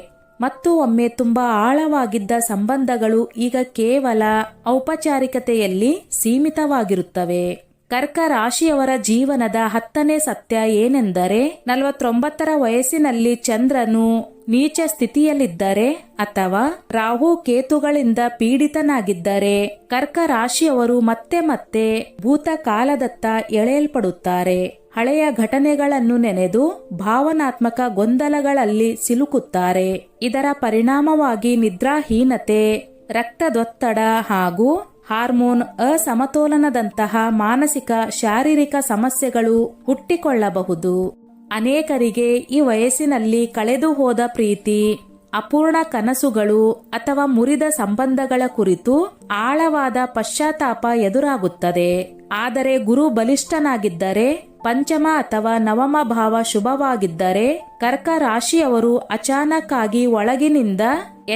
ಮತ್ತು ಒಮ್ಮೆ ತುಂಬಾ ಆಳವಾಗಿದ್ದ ಸಂಬಂಧಗಳು ಈಗ ಕೇವಲ ಔಪಚಾರಿಕತೆಯಲ್ಲಿ ಸೀಮಿತವಾಗಿರುತ್ತವೆ. ಕರ್ಕ ರಾಶಿಯವರ ಜೀವನದ 10ನೇ ಸತ್ಯ ಏನೆಂದರೆ, 49ರ ವಯಸ್ಸಿನಲ್ಲಿ ಚಂದ್ರನು ನೀಚ ಸ್ಥಿತಿಯಲ್ಲಿದ್ದರೆ ಅಥವಾ ರಾಹು ಕೇತುಗಳಿಂದ ಪೀಡಿತನಾಗಿದ್ದರೆ ಕರ್ಕ ರಾಶಿಯವರು ಮತ್ತೆ ಮತ್ತೆ ಭೂತಕಾಲದತ್ತ ಎಳೆಯಲ್ಪಡುತ್ತಾರೆ. ಹಳೆಯ ಘಟನೆಗಳನ್ನು ನೆನೆದು ಭಾವನಾತ್ಮಕ ಗೊಂದಲಗಳಲ್ಲಿ ಸಿಲುಕುತ್ತಾರೆ. ಇದರ ಪರಿಣಾಮವಾಗಿ ನಿದ್ರಾಹೀನತೆ, ರಕ್ತದೊತ್ತಡ ಹಾಗೂ ಹಾರ್ಮೋನ್ ಅಸಮತೋಲನದಂತಹ ಮಾನಸಿಕ ಶಾರೀರಿಕ ಸಮಸ್ಯೆಗಳು ಹುಟ್ಟಿಕೊಳ್ಳಬಹುದು. ಅನೇಕರಿಗೆ ಈ ವಯಸ್ಸಿನಲ್ಲಿ ಕಳೆದು ಹೋದ ಪ್ರೀತಿ, ಅಪೂರ್ಣ ಕನಸುಗಳು ಅಥವಾ ಮುರಿದ ಸಂಬಂಧಗಳ ಕುರಿತು ಆಳವಾದ ಪಶ್ಚಾತ್ತಾಪ ಎದುರಾಗುತ್ತದೆ. ಆದರೆ ಗುರು ಬಲಿಷ್ಠನಾಗಿದ್ದರೆ, ಪಂಚಮ ಅಥವಾ ನವಮ ಭಾವ ಶುಭವಾಗಿದ್ದರೆ ಕರ್ಕ ರಾಶಿಯವರು ಅಚಾನಕ್ ಆಗಿ ಒಳಗಿನಿಂದ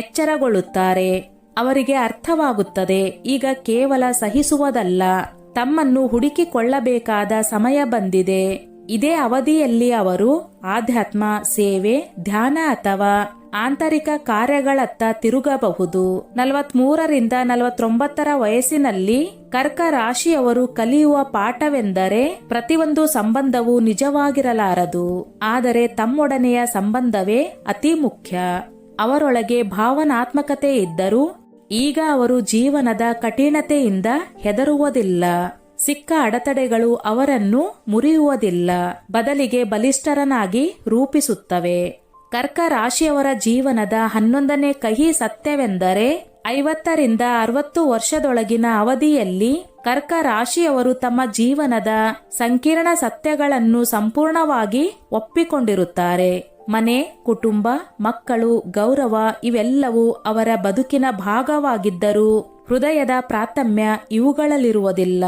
ಎಚ್ಚರಗೊಳ್ಳುತ್ತಾರೆ. ಅವರಿಗೆ ಅರ್ಥವಾಗುತ್ತದೆ, ಈಗ ಕೇವಲ ಸಹಿಸುವುದಲ್ಲ, ತಮ್ಮನ್ನು ಹುಡುಕಿಕೊಳ್ಳಬೇಕಾದ ಸಮಯ ಬಂದಿದೆ. ಇದೇ ಅವಧಿಯಲ್ಲಿ ಅವರು ಆಧ್ಯಾತ್ಮ, ಸೇವೆ, ಧ್ಯಾನ ಅಥವಾ ಆಂತರಿಕ ಕಾರ್ಯಗಳತ್ತ ತಿರುಗಬಹುದು. 43ರಿಂದ 49ರ ವಯಸ್ಸಿನಲ್ಲಿ ಕರ್ಕ ರಾಶಿಯವರು ಕಲಿಯುವ ಪಾಠವೆಂದರೆ, ಪ್ರತಿಯೊಂದು ಸಂಬಂಧವೂ ನಿಜವಾಗಿರಲಾರದು, ಆದರೆ ತಮ್ಮೊಡನೆಯ ಸಂಬಂಧವೇ ಅತಿ ಮುಖ್ಯ. ಅವರೊಳಗೆ ಭಾವನಾತ್ಮಕತೆ ಇದ್ದರೂ ಈಗ ಅವರು ಜೀವನದ ಕಠಿಣತೆಯಿಂದ ಹೆದರುವುದಿಲ್ಲ. ಸಿಕ್ಕ ಅಡೆತಡೆಗಳು ಅವರನ್ನು ಮುರಿಯುವುದಿಲ್ಲ, ಬದಲಿಗೆ ಬಲಿಷ್ಠರನ್ನಾಗಿ ರೂಪಿಸುತ್ತವೆ. ಕರ್ಕ ರಾಶಿಯವರ ಜೀವನದ 11ನೇ ಕಹಿ ಸತ್ಯವೆಂದರೆ, 50ರಿಂದ 60 ವರ್ಷದೊಳಗಿನ ಅವಧಿಯಲ್ಲಿ ಕರ್ಕ ರಾಶಿಯವರು ತಮ್ಮ ಜೀವನದ ಸಂಕೀರ್ಣ ಸತ್ಯಗಳನ್ನು ಸಂಪೂರ್ಣವಾಗಿ ಒಪ್ಪಿಕೊಂಡಿರುತ್ತಾರೆ. ಮನೆ, ಕುಟುಂಬ, ಮಕ್ಕಳು, ಗೌರವ ಇವೆಲ್ಲವೂ ಅವರ ಬದುಕಿನ ಭಾಗವಾಗಿದ್ದರೂ ಹೃದಯದ ಪ್ರಾಥಮ್ಯ ಇವುಗಳಲ್ಲಿರುವುದಿಲ್ಲ.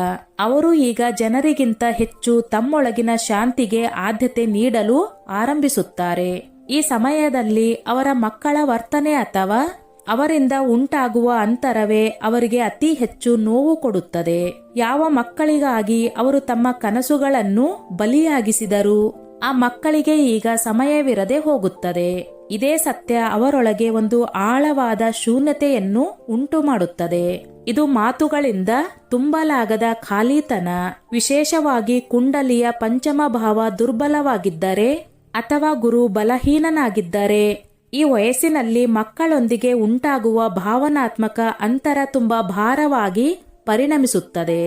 ಅವರು ಈಗ ಜನರಿಗಿಂತ ಹೆಚ್ಚು ತಮ್ಮೊಳಗಿನ ಶಾಂತಿಗೆ ಆದ್ಯತೆ ನೀಡಲು ಆರಂಭಿಸುತ್ತಾರೆ. ಈ ಸಮಯದಲ್ಲಿ ಅವರ ಮಕ್ಕಳ ವರ್ತನೆ ಅಥವಾ ಅವರಿಂದ ಉಂಟಾಗುವ ಅಂತರವೇ ಅವರಿಗೆ ಅತಿ ಹೆಚ್ಚು ನೋವು ಕೊಡುತ್ತದೆ. ಯಾವ ಮಕ್ಕಳಿಗಾಗಿ ಅವರು ತಮ್ಮ ಕನಸುಗಳನ್ನು ಬಲಿಯಾಗಿಸಿದರೂ ಆ ಮಕ್ಕಳಿಗೆ ಈಗ ಸಮಯವಿರದೆ ಹೋಗುತ್ತದೆ. ಇದೇ ಸತ್ಯ ಅವರೊಳಗೆ ಒಂದು ಆಳವಾದ ಶೂನ್ಯತೆಯನ್ನು ಉಂಟು ಮಾಡುತ್ತದೆ. ಇದು ಮಾತುಗಳಿಂದ ತುಂಬಲಾಗದ ಖಾಲಿತನ, ವಿಶೇಷವಾಗಿ ಕುಂಡಲಿಯ ಪಂಚಮ ಭಾವ ದುರ್ಬಲವಾಗಿದ್ದರೆ ಅಥವಾ ಗುರು ಬಲಹೀನನಾಗಿದ್ದರೆ. ಈ ವಯಸ್ಸಿನಲ್ಲಿ ಮಕ್ಕಳೊಂದಿಗೆ ಉಂಟಾಗುವ ಭಾವನಾತ್ಮಕ ಅಂತರ ತುಂಬಾ ಭಾರವಾಗಿ ಪರಿಣಮಿಸುತ್ತದೆ.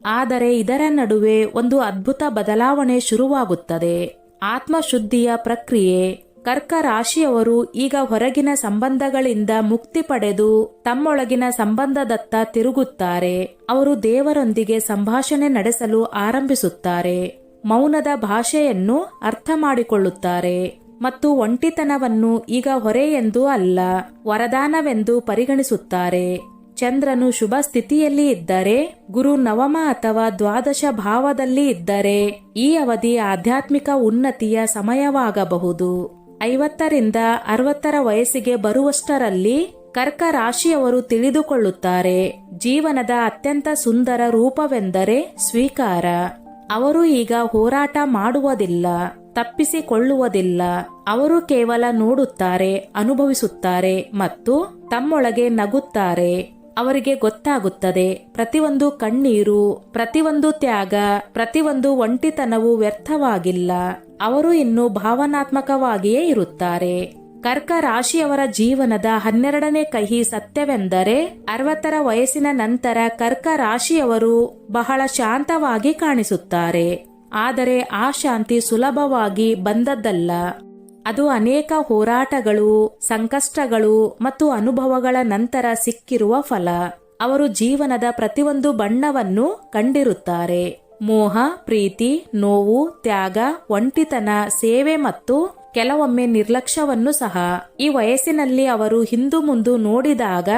ಆದರೆ ಇದರ ನಡುವೆ ಒಂದು ಅದ್ಭುತ ಬದಲಾವಣೆ ಶುರುವಾಗುತ್ತದೆ, ಆತ್ಮಶುದ್ಧಿಯ ಪ್ರಕ್ರಿಯೆ. ಕರ್ಕ ರಾಶಿಯವರು ಈಗ ಹೊರಗಿನ ಸಂಬಂಧಗಳಿಂದ ಮುಕ್ತಿ ಪಡೆದು ತಮ್ಮೊಳಗಿನ ಸಂಬಂಧದತ್ತ ತಿರುಗುತ್ತಾರೆ. ಅವರು ದೇವರೊಂದಿಗೆ ಸಂಭಾಷಣೆ ನಡೆಸಲು ಆರಂಭಿಸುತ್ತಾರೆ, ಮೌನದ ಭಾಷೆಯನ್ನು ಅರ್ಥ ಮಾಡಿಕೊಳ್ಳುತ್ತಾರೆ ಮತ್ತು ಒಂಟಿತನವನ್ನು ಈಗ ಹೊರೆಯೆಂದೂ ಅಲ್ಲ, ವರದಾನವೆಂದು ಪರಿಗಣಿಸುತ್ತಾರೆ. ಚಂದ್ರನು ಶುಭ ಸ್ಥಿತಿಯಲ್ಲಿ ಇದ್ದರೆ, ಗುರು ನವಮ ಅಥವಾ ದ್ವಾದಶ ಭಾವದಲ್ಲಿ ಇದ್ದರೆ ಈ ಅವಧಿ ಆಧ್ಯಾತ್ಮಿಕ ಉನ್ನತಿಯ ಸಮಯವಾಗಬಹುದು. 50ರಿಂದ 60ರ ವಯಸ್ಸಿಗೆ ಬರುವಷ್ಟರಲ್ಲಿ ಕರ್ಕ ರಾಶಿಯವರು ತಿಳಿದುಕೊಳ್ಳುತ್ತಾರೆ, ಜೀವನದ ಅತ್ಯಂತ ಸುಂದರ ರೂಪವೆಂದರೆ ಸ್ವೀಕಾರ. ಅವರು ಈಗ ಹೋರಾಟ ಮಾಡುವುದಿಲ್ಲ, ತಪ್ಪಿಸಿಕೊಳ್ಳುವುದಿಲ್ಲ. ಅವರು ಕೇವಲ ನೋಡುತ್ತಾರೆ, ಅನುಭವಿಸುತ್ತಾರೆ ಮತ್ತು ತಮ್ಮೊಳಗೆ ನಗುತ್ತಾರೆ. ಅವರಿಗೆ ಗೊತ್ತಾಗುತ್ತದೆ, ಪ್ರತಿಯೊಂದು ಕಣ್ಣೀರು, ಪ್ರತಿಯೊಂದು ತ್ಯಾಗ, ಪ್ರತಿಯೊಂದು ಒಂಟಿತನವೂ ವ್ಯರ್ಥವಾಗಿಲ್ಲ. ಅವರು ಇನ್ನೂ ಭಾವನಾತ್ಮಕವಾಗಿಯೇ ಇರುತ್ತಾರೆ. ಕರ್ಕ ರಾಶಿಯವರ ಜೀವನದ 12ನೇ ಕಹಿ ಸತ್ಯವೆಂದರೆ 60ರ ವಯಸ್ಸಿನ ನಂತರ ಕರ್ಕ ರಾಶಿಯವರು ಬಹಳ ಶಾಂತವಾಗಿ ಕಾಣಿಸುತ್ತಾರೆ. ಆದರೆ ಆ ಶಾಂತಿ ಸುಲಭವಾಗಿ ಬಂದದ್ದಲ್ಲ. ಅದು ಅನೇಕ ಹೋರಾಟಗಳು, ಸಂಕಷ್ಟಗಳು ಮತ್ತು ಅನುಭವಗಳ ನಂತರ ಸಿಕ್ಕಿರುವ ಫಲ. ಅವರು ಜೀವನದ ಪ್ರತಿಯೊಂದು ಬಣ್ಣವನ್ನು ಕಂಡಿರುತ್ತಾರೆ. ಮೋಹ, ಪ್ರೀತಿ, ನೋವು, ತ್ಯಾಗ, ಒಂಟಿತನ, ಸೇವೆ ಮತ್ತು ಕೆಲವೊಮ್ಮೆ ನಿರ್ಲಕ್ಷ್ಯವನ್ನು ಸಹ. ಈ ವಯಸ್ಸಿನಲ್ಲಿ ಅವರು ಹಿಂದು ಮುಂದು ನೋಡಿದಾಗ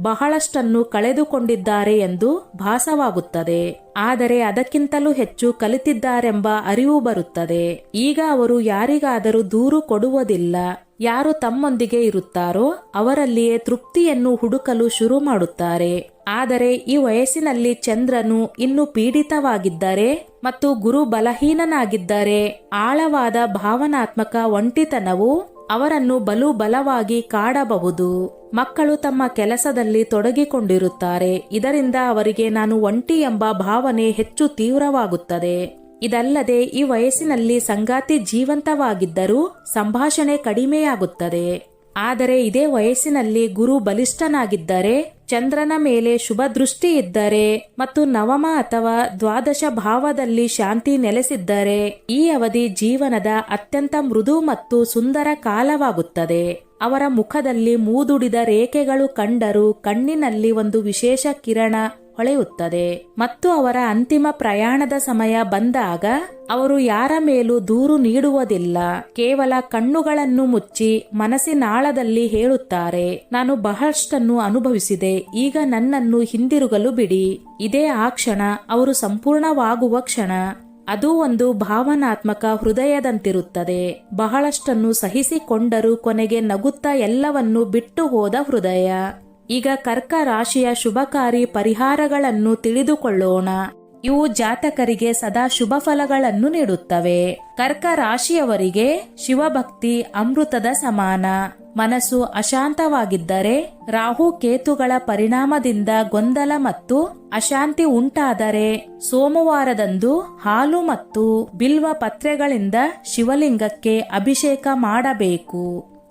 ಬಹಳಷ್ಟನ್ನು ಕಳೆದುಕೊಂಡಿದ್ದಾರೆ ಎಂದು ಭಾಸವಾಗುತ್ತದೆ. ಆದರೆ ಅದಕ್ಕಿಂತಲೂ ಹೆಚ್ಚು ಕಲಿತಿದ್ದಾರೆಂಬ ಅರಿವು ಬರುತ್ತದೆ. ಈಗ ಅವರು ಯಾರಿಗಾದರೂ ದೂರು ಕೊಡುವುದಿಲ್ಲ. ಯಾರು ತಮ್ಮೊಂದಿಗೆ ಇರುತ್ತಾರೋ ಅವರಲ್ಲಿಯೇ ತೃಪ್ತಿಯನ್ನು ಹುಡುಕಲು ಶುರು ಮಾಡುತ್ತಾರೆ. ಆದರೆ ಈ ವಯಸ್ಸಿನಲ್ಲಿ ಚಂದ್ರನು ಇನ್ನು ಪೀಡಿತವಾಗಿದ್ದರೆ ಮತ್ತು ಗುರು ಬಲಹೀನನಾಗಿದ್ದರೆ ಆಳವಾದ ಭಾವನಾತ್ಮಕ ಒಂಟಿತನವು ಅವರನ್ನು ಬಲವಾಗಿ ಕಾಡಬಹುದು. ಮಕ್ಕಳು ತಮ್ಮ ಕೆಲಸದಲ್ಲಿ ತೊಡಗಿಕೊಂಡಿರುತ್ತಾರೆ. ಇದರಿಂದ ಅವರಿಗೆ ನಾನು ಒಂಟಿ ಎಂಬ ಭಾವನೆ ಹೆಚ್ಚು ತೀವ್ರವಾಗುತ್ತದೆ. ಇದಲ್ಲದೆ ಈ ವಯಸ್ಸಿನಲ್ಲಿ ಸಂಗಾತಿ ಜೀವಂತವಾಗಿದ್ದರೂ ಸಂಭಾಷಣೆ ಕಡಿಮೆಯಾಗುತ್ತದೆ. ಆದರೆ ಇದೇ ವಯಸ್ಸಿನಲ್ಲಿ ಗುರು ಬಲಿಷ್ಠನಾಗಿದ್ದರೆ, ಚಂದ್ರನ ಮೇಲೆ ಶುಭ ದೃಷ್ಟಿ ಇದ್ದರೆ ಮತ್ತು ನವಮ ಅಥವಾ ದ್ವಾದಶ ಭಾವದಲ್ಲಿ ಶಾಂತಿ ನೆಲೆಸಿದ್ದರೆ ಈ ಅವಧಿ ಜೀವನದ ಅತ್ಯಂತ ಮೃದು ಮತ್ತು ಸುಂದರ ಕಾಲವಾಗುತ್ತದೆ. ಅವರ ಮುಖದಲ್ಲಿ ಮೂದುಡಿದ ರೇಖೆಗಳು ಕಂಡರೂ ಕಣ್ಣಿನಲ್ಲಿ ಒಂದು ವಿಶೇಷ ಕಿರಣ ಹೊಳೆಯುತ್ತದೆ. ಮತ್ತು ಅವರ ಅಂತಿಮ ಪ್ರಯಾಣದ ಸಮಯ ಬಂದಾಗ ಅವರು ಯಾರ ಮೇಲೂ ದೂರು ನೀಡುವುದಿಲ್ಲ. ಕೇವಲ ಕಣ್ಣುಗಳನ್ನು ಮುಚ್ಚಿ ಮನಸ್ಸಿನಾಳದಲ್ಲಿ ಹೇಳುತ್ತಾರೆ, ನಾನು ಬಹಳಷ್ಟನ್ನು ಅನುಭವಿಸಿದೆ, ಈಗ ನನ್ನನ್ನು ಹಿಂದಿರುಗಲು ಬಿಡಿ. ಇದೇ ಆ ಕ್ಷಣ ಅವರು ಸಂಪೂರ್ಣವಾಗುವ ಕ್ಷಣ. ಅದು ಒಂದು ಭಾವನಾತ್ಮಕ ಹೃದಯದಂತಿರುತ್ತದೆ. ಬಹಳಷ್ಟನ್ನು ಸಹಿಸಿಕೊಂಡರೂ ಕೊನೆಗೆ ನಗುತ್ತಾ ಎಲ್ಲವನ್ನೂ ಬಿಟ್ಟು ಹೋದ ಹೃದಯ. ಈಗ ಕರ್ಕ ರಾಶಿಯ ಶುಭಕಾರಿ ಪರಿಹಾರಗಳನ್ನು ತಿಳಿದುಕೊಳ್ಳೋಣ. ಇವು ಜಾತಕರಿಗೆ ಸದಾ ಶುಭ ಫಲಗಳನ್ನು ನೀಡುತ್ತವೆ. ಕರ್ಕ ರಾಶಿಯವರಿಗೆ ಶಿವಭಕ್ತಿ ಅಮೃತದ ಸಮಾನ. ಮನಸ್ಸು ಅಶಾಂತವಾಗಿದ್ದರೆ, ರಾಹು ಕೇತುಗಳ ಪರಿಣಾಮದಿಂದ ಗೊಂದಲ ಮತ್ತು ಅಶಾಂತಿ ಉಂಟಾದರೆ ಸೋಮವಾರದಂದು ಹಾಲು ಮತ್ತು ಬಿಲ್ವ ಪತ್ರೆಗಳಿಂದ ಶಿವಲಿಂಗಕ್ಕೆ ಅಭಿಷೇಕ ಮಾಡಬೇಕು.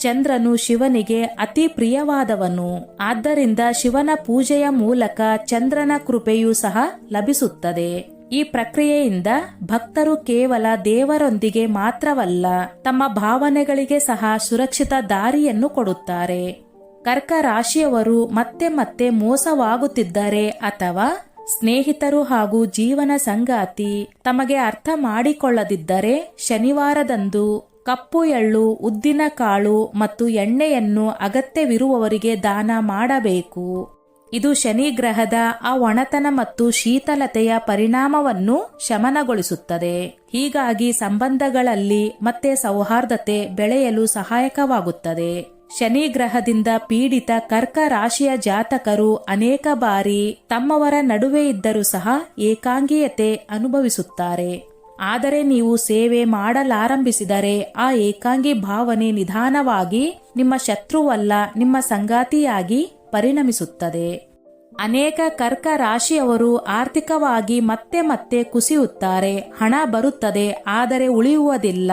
ಚಂದ್ರನು ಶಿವನಿಗೆ ಅತಿ ಪ್ರಿಯವಾದವನು. ಆದ್ದರಿಂದ ಶಿವನ ಪೂಜೆಯ ಮೂಲಕ ಚಂದ್ರನ ಕೃಪೆಯೂ ಸಹ ಲಭಿಸುತ್ತದೆ. ಈ ಪ್ರಕ್ರಿಯೆಯಿಂದ ಭಕ್ತರು ಕೇವಲ ದೇವರೊಂದಿಗೆ ಮಾತ್ರವಲ್ಲ, ತಮ್ಮ ಭಾವನೆಗಳಿಗೆ ಸಹ ಸುರಕ್ಷಿತ ದಾರಿಯನ್ನು ಕೊಡುತ್ತಾರೆ. ಕರ್ಕ ರಾಶಿಯವರು ಮತ್ತೆ ಮತ್ತೆ ಮೋಸವಾಗುತ್ತಿದ್ದರೆ ಅಥವಾ ಸ್ನೇಹಿತರು ಹಾಗೂ ಜೀವನ ಸಂಗಾತಿ ತಮಗೆ ಅರ್ಥ ಮಾಡಿಕೊಳ್ಳದಿದ್ದರೆ ಶನಿವಾರದಂದು ಕಪ್ಪು ಎಳ್ಳು, ಉದ್ದಿನ ಕಾಳು ಮತ್ತು ಎಣ್ಣೆಯನ್ನು ಅಗತ್ಯವಿರುವವರಿಗೆ ದಾನ ಮಾಡಬೇಕು. ಇದು ಶನಿ ಗ್ರಹದ ಆ ಒಣತನ ಮತ್ತು ಶೀತಲತೆಯ ಪರಿಣಾಮವನ್ನು ಶಮನಗೊಳಿಸುತ್ತದೆ. ಹೀಗಾಗಿ ಸಂಬಂಧಗಳಲ್ಲಿ ಮತ್ತೆ ಸೌಹಾರ್ದತೆ ಬೆಳೆಯಲು ಸಹಾಯಕವಾಗುತ್ತದೆ. ಶನಿ ಗ್ರಹದಿಂದ ಪೀಡಿತ ಕರ್ಕ ರಾಶಿಯ ಜಾತಕರು ಅನೇಕ ಬಾರಿ ತಮ್ಮವರ ನಡುವೆ ಇದ್ದರೂ ಸಹ ಏಕಾಂಗಿಯತೆ ಅನುಭವಿಸುತ್ತಾರೆ. ಆದರೆ ನೀವು ಸೇವೆ ಮಾಡಲಾರಂಭಿಸಿದರೆ ಆ ಏಕಾಂಗಿ ಭಾವನೆ ನಿಧಾನವಾಗಿ ನಿಮ್ಮ ಶತ್ರುವಲ್ಲ, ನಿಮ್ಮ ಸಂಗಾತಿಯಾಗಿ ಪರಿಣಮಿಸುತ್ತದೆ. ಅನೇಕ ಕರ್ಕ ರಾಶಿಯವರು ಆರ್ಥಿಕವಾಗಿ ಮತ್ತೆ ಮತ್ತೆ ಕುಸಿಯುತ್ತಾರೆ. ಹಣ ಬರುತ್ತದೆ, ಆದರೆ ಉಳಿಯುವುದಿಲ್ಲ.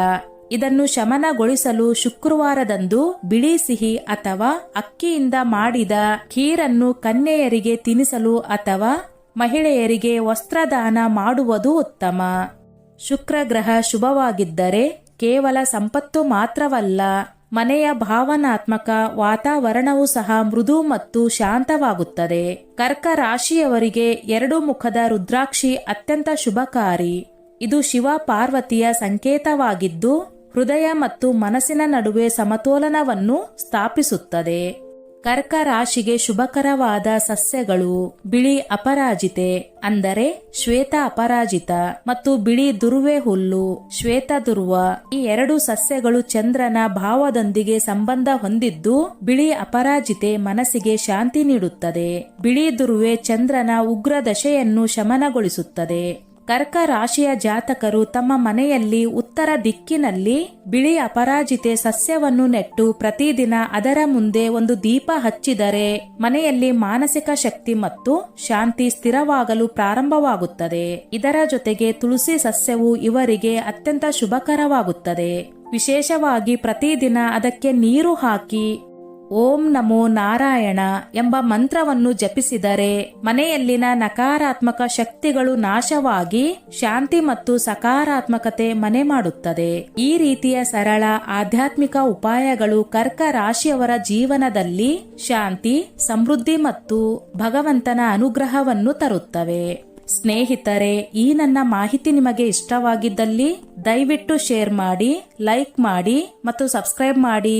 ಇದನ್ನು ಶಮನಗೊಳಿಸಲು ಶುಕ್ರವಾರದಂದು ಬಿಳಿ ಸಿಹಿ ಅಥವಾ ಅಕ್ಕಿಯಿಂದ ಮಾಡಿದ ಖೀರನ್ನು ಕನ್ಯೆಯರಿಗೆ ತಿನ್ನಿಸಲು ಅಥವಾ ಮಹಿಳೆಯರಿಗೆ ವಸ್ತ್ರದಾನ ಮಾಡುವುದು ಉತ್ತಮ. ಶುಕ್ರ ಗ್ರಹ ಶುಭವಾಗಿದ್ದರೆ ಕೇವಲ ಸಂಪತ್ತು ಮಾತ್ರವಲ್ಲ, ಮನೆಯ ಭಾವನಾತ್ಮಕ ವಾತಾವರಣವೂ ಸಹ ಮೃದು ಮತ್ತು ಶಾಂತವಾಗುತ್ತದೆ. ಕರ್ಕ ರಾಶಿಯವರಿಗೆ 2 ಮುಖದ ರುದ್ರಾಕ್ಷಿ ಅತ್ಯಂತ ಶುಭಕಾರಿ. ಇದು ಶಿವ ಪಾರ್ವತಿಯ ಸಂಕೇತವಾಗಿದ್ದು ಹೃದಯ ಮತ್ತು ಮನಸ್ಸಿನ ನಡುವೆ ಸಮತೋಲನವನ್ನು ಸ್ಥಾಪಿಸುತ್ತದೆ. ಕರ್ಕ ರಾಶಿಗೆ ಶುಭಕರವಾದ ಸಸ್ಯಗಳು ಬಿಳಿ ಅಪರಾಜಿತೆ ಅಂದರೆ ಶ್ವೇತ ಅಪರಾಜಿತ ಮತ್ತು ಬಿಳಿ ದುರ್ವೆ ಹುಲ್ಲು ಶ್ವೇತ ದುರ್ವ. ಈ 2 ಸಸ್ಯಗಳು ಚಂದ್ರನ ಭಾವದೊಂದಿಗೆ ಸಂಬಂಧ ಹೊಂದಿದ್ದು ಬಿಳಿ ಅಪರಾಜಿತೆ ಮನಸ್ಸಿಗೆ ಶಾಂತಿ ನೀಡುತ್ತದೆ. ಬಿಳಿ ದುರ್ವೆ ಚಂದ್ರನ ಉಗ್ರ ದಶೆಯನ್ನು ಶಮನಗೊಳಿಸುತ್ತದೆ. ಕರ್ಕ ರಾಶಿಯ ಜಾತಕರು ತಮ್ಮ ಮನೆಯಲ್ಲಿ ಉತ್ತರ ದಿಕ್ಕಿನಲ್ಲಿ ಬಿಳಿ ಅಪರಾಜಿತೆ ಸಸ್ಯವನ್ನು ನೆಟ್ಟು ಪ್ರತಿದಿನ ಅದರ ಮುಂದೆ ಒಂದು ದೀಪ ಹಚ್ಚಿದರೆ ಮನೆಯಲ್ಲಿ ಮಾನಸಿಕ ಶಕ್ತಿ ಮತ್ತು ಶಾಂತಿ ಸ್ಥಿರವಾಗಲು ಪ್ರಾರಂಭವಾಗುತ್ತದೆ. ಇದರ ಜೊತೆಗೆ ತುಳಸಿ ಸಸ್ಯವು ಇವರಿಗೆ ಅತ್ಯಂತ ಶುಭಕರವಾಗುತ್ತದೆ. ವಿಶೇಷವಾಗಿ ಪ್ರತಿದಿನ ಅದಕ್ಕೆ ನೀರು ಹಾಕಿ ಓಂ ನಮೋ ನಾರಾಯಣ ಎಂಬ ಮಂತ್ರವನ್ನು ಜಪಿಸಿದರೆ ಮನೆಯಲ್ಲಿನ ನಕಾರಾತ್ಮಕ ಶಕ್ತಿಗಳು ನಾಶವಾಗಿ ಶಾಂತಿ ಮತ್ತು ಸಕಾರಾತ್ಮಕತೆ ಮನೆ ಮಾಡುತ್ತದೆ. ಈ ರೀತಿಯ ಸರಳ ಆಧ್ಯಾತ್ಮಿಕ ಉಪಾಯಗಳು ಕರ್ಕ ರಾಶಿಯವರ ಜೀವನದಲ್ಲಿ ಶಾಂತಿ, ಸಮೃದ್ಧಿ ಮತ್ತು ಭಗವಂತನ ಅನುಗ್ರಹವನ್ನು ತರುತ್ತವೆ. ಸ್ನೇಹಿತರೆ, ಈ ನನ್ನ ಮಾಹಿತಿ ನಿಮಗೆ ಇಷ್ಟವಾಗಿದ್ದಲ್ಲಿ ದಯವಿಟ್ಟು ಶೇರ್ ಮಾಡಿ, ಲೈಕ್ ಮಾಡಿ ಮತ್ತು ಸಬ್ಸ್ಕ್ರೈಬ್ ಮಾಡಿ.